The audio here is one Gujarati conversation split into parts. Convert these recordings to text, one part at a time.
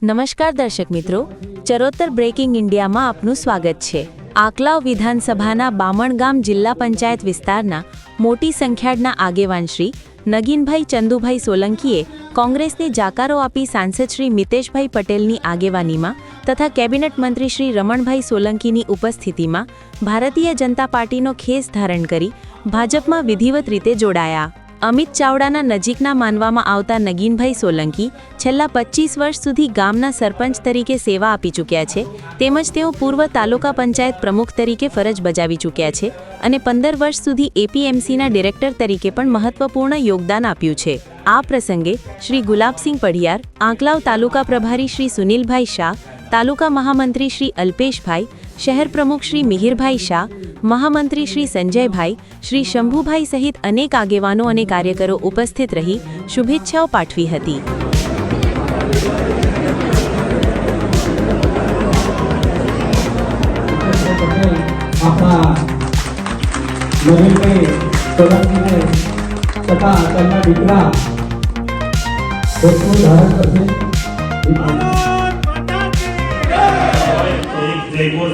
નમસ્કાર દર્શક મિત્રો, ચરોતર બ્રેકિંગ ઇન્ડિયામાં આપનું સ્વાગત છે। આકલાવ વિધાનસભાના બામણગામ જિલ્લા પંચાયત વિસ્તારના મોટી સંખ્યાના આગેવાન શ્રી નગીનભાઈ ચંદુભાઈ સોલંકીએ કોંગ્રેસને જાકારો આપી સાંસદ શ્રી મિતેશભાઈ પટેલની આગેવાનીમાં તથા કેબિનેટ મંત્રી શ્રી રમણભાઈ સોલંકીની ઉપસ્થિતિમાં ભારતીય જનતા પાર્ટીનો ખેસ ધારણ કરી ભાજપમાં વિધિવત રીતે જોડાયા। અમિત ચાવડાના નજીકના માનવામાં આવતા નગીનભાઈ સોલંકી છેલ્લા 25 વર્ષ સુધી ગામના સરપંચ તરીકે સેવા આપી ચૂક્યા છે, તેમજ તેઓ પૂર્વ તાલુકા પંચાયત પ્રમુખ તરીકે ફરજ બજાવી ચૂક્યા છે અને 15 વર્ષ સુધી એપીએમસીના ડિરેક્ટર તરીકે પણ મહત્વપૂર્ણ યોગદાન આપ્યું છે। આ પ્રસંગે શ્રી ગુલાબસિંહ પઢિયાર, આંકલાવ તાલુકા પ્રભારી શ્રી સુનિલભાઈ શાહ, તાલુકા મહામંત્રી શ્રી અલ્પેશભાઈ, શહેર પ્રમુખ શ્રી મિહિરભાઈ શાહ, મહામંત્રી શ્રી સંજયભાઈ, શ્રી શંભુભાઈ સહિત અનેક આગેવાનો અને કાર્યકરો ઉપસ્થિત રહી શુભેચ્છાઓ પાઠવી હતી।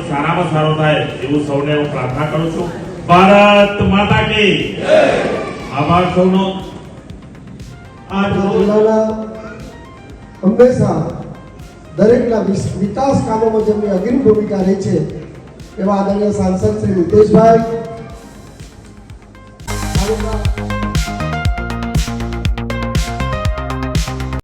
સારામાં સારો થાય એવું સૌને હું પ્રાર્થના કરું છું। ભારત માતા કી જય। આભાર સૌનો। આ જિલ્લાના હંમેશા દરેકના વિકાસ કામોમાં જેમની અગ્રણી ભૂમિકા રહી છે એવા આદરણીય સાંસદ શ્રી મિતેશભાઈ